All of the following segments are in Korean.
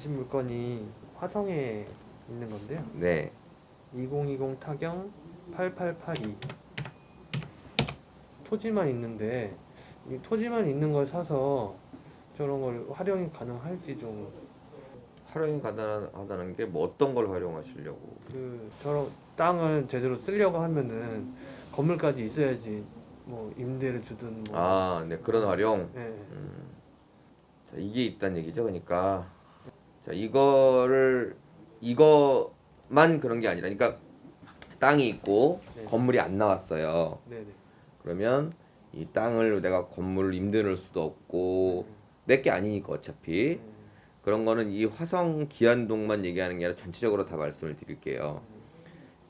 관심 물건이 화성에 있는 건데요. 네. 2020 타경 8882 토지만 있는데 이 토지만 있는 걸 사서 저런 걸 활용이 가능할지 좀 활용이 가능하다는 게 뭐 어떤 걸 활용하시려고? 저런 땅을 제대로 쓰려고 하면은 건물까지 있어야지 뭐 임대를 주든 뭐 아, 네. 그런 활용. 예. 자, 이게 있다는 얘기죠. 그러니까 자, 이거만 그런 게 아니라 그러니까 땅이 있고 네. 건물이 안 나왔어요. 네네. 그러면 이 땅을 내가 건물을 임대 넣을 수도 없고 내 게 아니니까 어차피 그런 거는 이 화성 기안동만 얘기하는 게 아니라 전체적으로 다 말씀을 드릴게요.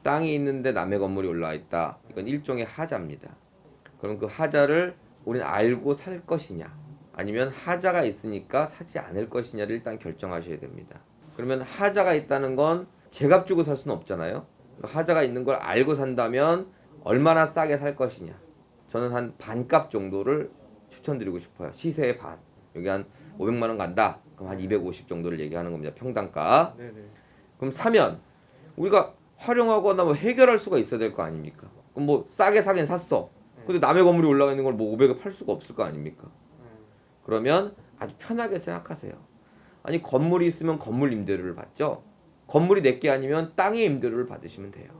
땅이 있는데 남의 건물이 올라와 있다. 이건 일종의 하자입니다. 그럼 그 하자를 우리는 알고 살 것이냐 아니면 하자가 있으니까 사지 않을 것이냐를 일단 결정하셔야 됩니다. 그러면 하자가 있다는 건 제값 주고 살 수는 없잖아요. 그러니까 하자가 있는 걸 알고 산다면 얼마나 싸게 살 것이냐. 저는 한 반값 정도를 추천드리고 싶어요. 시세의 반. 여기 한 500만 원 간다. 그럼 한 250 정도를 얘기하는 겁니다. 평당가. 네네. 그럼 사면 우리가 활용하거나 뭐 해결할 수가 있어야 될 거 아닙니까? 그럼 뭐 싸게 사긴 샀어. 근데 남의 건물이 올라가 있는 걸 뭐 500에 팔 수가 없을 거 아닙니까? 그러면 아주 편하게 생각하세요. 아니 건물이 있으면 건물 임대료를 받죠. 건물이 내 게 아니면 땅의 임대료를 받으시면 돼요.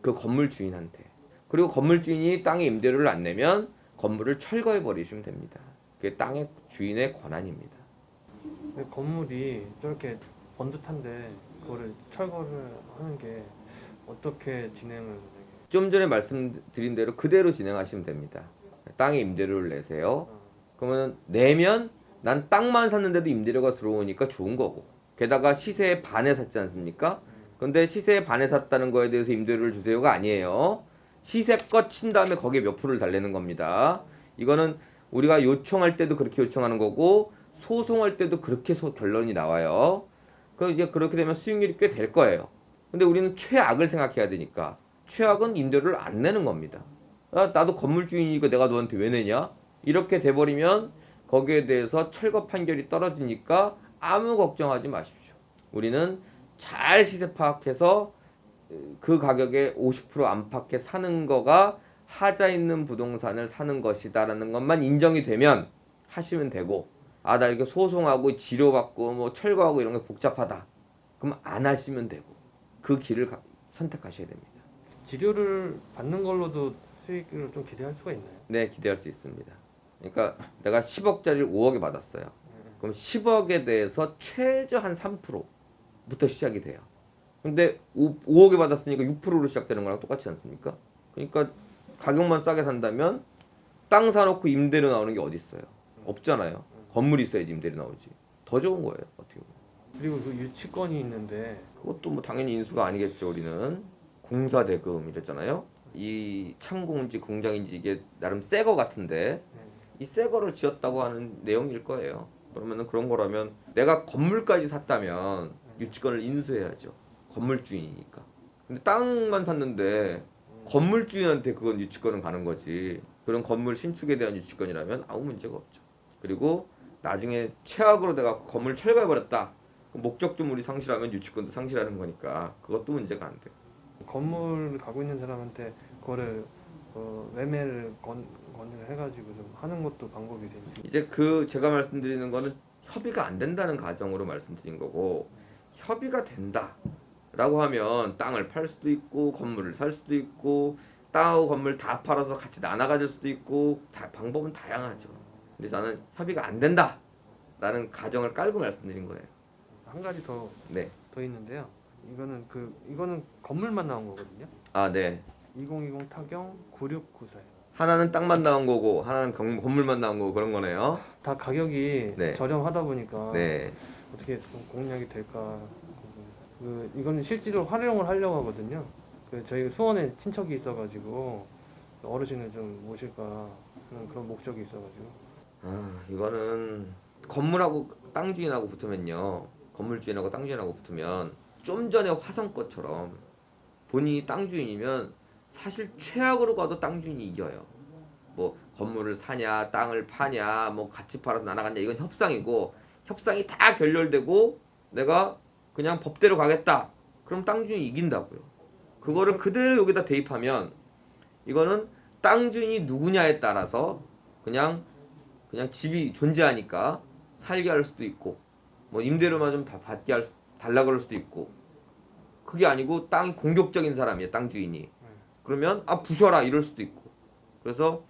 그 건물 주인한테. 그리고 건물 주인이 땅의 임대료를 안 내면 건물을 철거해 버리시면 됩니다. 그게 땅의 주인의 권한입니다. 근데 건물이 저렇게 번듯한데 그거를 철거를 하는 게 어떻게 진행을 좀 전에 말씀드린 대로 그대로 진행하시면 됩니다. 땅의 임대료를 내세요. 그러면 내면 난 땅만 샀는데도 임대료가 들어오니까 좋은 거고 게다가 시세의 반에 샀지 않습니까? 근데 시세의 반에 샀다는 거에 대해서 임대료를 주세요가 아니에요. 시세껏 친 다음에 거기에 몇 프로를 달래는 겁니다. 이거는 우리가 요청할 때도 그렇게 요청하는 거고 소송할 때도 그렇게 결론이 나와요. 그 이제 그렇게 되면 수익률이 꽤 될 거예요. 근데 우리는 최악을 생각해야 되니까 최악은 임대료를 안 내는 겁니다. 나도 건물주인이니까 내가 너한테 왜 내냐? 이렇게 돼버리면 거기에 대해서 철거 판결이 떨어지니까 아무 걱정하지 마십시오. 우리는 잘 시세 파악해서 그 가격에 50% 안팎에 사는 거가 하자 있는 부동산을 사는 것이다라는 것만 인정이 되면 하시면 되고 나 이렇게 소송하고 지료받고 뭐 철거하고 이런 게 복잡하다. 그럼 안 하시면 되고 그 길을 선택하셔야 됩니다. 지료를 받는 걸로도 수익을 좀 기대할 수가 있나요? 네, 기대할 수 있습니다. 그러니까 내가 10억짜리를 5억에 받았어요. 그럼 10억에 대해서 최저 한 3%부터 시작이 돼요. 근데 5억에 받았으니까 6%로 시작되는 거랑 똑같지 않습니까? 그러니까 가격만 싸게 산다면 땅 사놓고 임대료 나오는 게 어디 있어요? 없잖아요. 건물이 있어야지 임대료 나오지. 더 좋은 거예요, 어떻게 보면. 그리고 그 유치권이 있는데 그것도 뭐 당연히 인수가 아니겠죠. 우리는 공사대금 이랬잖아요. 이 창고인지 공장인지 이게 나름 새 거 같은데 이 새 거를 지었다고 하는 내용일 거예요. 그러면은 그런 거라면 내가 건물까지 샀다면 유치권을 인수해야죠. 건물주인이니까. 근데 땅만 샀는데 건물주인한테 그건 유치권은 가는 거지. 그런 건물 신축에 대한 유치권이라면 아무 문제가 없죠. 그리고 나중에 최악으로 내가 건물 철거해버렸다. 목적주물이 상실하면 유치권도 상실하는 거니까 그것도 문제가 안 돼요. 건물 가고 있는 사람한테 그거를 매매를 건의를 해가지고 좀 하는 것도 방법이 되는지. 이제 제가 말씀드리는 거는 협의가 안 된다는 가정으로 말씀드린 거고 협의가 된다라고 하면 땅을 팔 수도 있고 건물을 살 수도 있고 땅하고 건물 다 팔아서 같이 나눠 가질 수도 있고 방법은 다양하죠. 근데 저는 협의가 안 된다라는 가정을 깔고 말씀드린 거예요. 한 가지 더 네. 있는데요. 이거는 건물만 나온 거거든요. 아, 네. 2020 타경 9694예요. 하나는 땅만 나온 거고 하나는 건물만 나온 거고 그런 거네요. 다 가격이 네. 저렴하다 보니까 네. 어떻게 좀 공략이 될까. 이거는 실제로 활용을 하려고 하거든요. 저희 수원에 친척이 있어가지고 어르신을 좀 모실까 그런 목적이 있어가지고. 이거는 건물하고 땅 주인하고 붙으면요. 건물 주인하고 땅 주인하고 붙으면 좀 전에 화성 것처럼 본인이 땅 주인이면 사실 최악으로 가도 땅 주인이 이겨요. 뭐 건물을 사냐, 땅을 파냐, 뭐 같이 팔아서 나눠갔냐 이건 협상이고 협상이 다 결렬되고 내가 그냥 법대로 가겠다. 그럼 땅 주인이 이긴다고요. 그거를 그대로 여기다 대입하면 이거는 땅 주인이 누구냐에 따라서 그냥 집이 존재하니까 살게 할 수도 있고 뭐 임대료만 좀 달라 그럴 수도 있고 그게 아니고 땅이 공격적인 사람이에요. 땅 주인이. 그러면 부셔라 이럴 수도 있고 그래서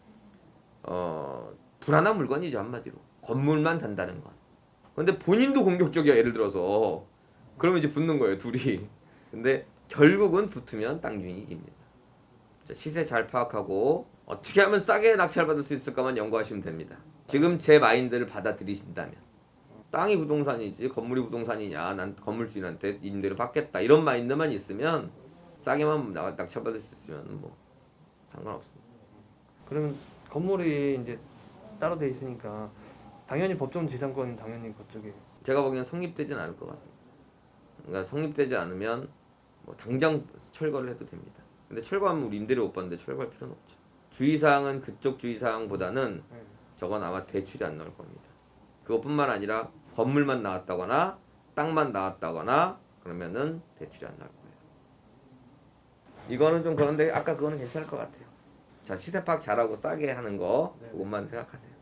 불안한 물건이죠 한마디로 건물만 산다는 건. 근데 본인도 공격적이야 예를 들어서 그러면 이제 붙는 거예요 둘이. 근데 결국은 붙으면 땅 주인이 이깁니다. 자, 시세 잘 파악하고 어떻게 하면 싸게 낙찰 받을 수 있을까만 연구하시면 됩니다. 지금 제 마인드를 받아들이신다면 땅이 부동산이지 건물이 부동산이냐 난 건물주인한테 임대료 받겠다 이런 마인드만 있으면 싸게만 낙찰 받을 수 있으면 뭐 상관없습니다. 그러면 건물이 이제 따로 돼 있으니까 당연히 법정 지상권은 당연히 그쪽에. 제가 보기엔 성립되진 않을 것 같습니다. 그러니까 성립되지 않으면 뭐 당장 철거를 해도 됩니다. 근데 철거하면 우리 임대료 못 받는데 철거할 필요는 없죠. 주의사항은 그쪽 주의사항보다는 네. 저건 아마 대출이 안 나올 겁니다. 그것뿐만 아니라 건물만 나왔다거나 땅만 나왔다거나 그러면은 대출이 안 나올 거예요. 이거는 좀 그런데 아까 그거는 괜찮을 것 같아요. 자, 시세 파악 잘하고 싸게 하는 거 네. 그것만 생각하세요.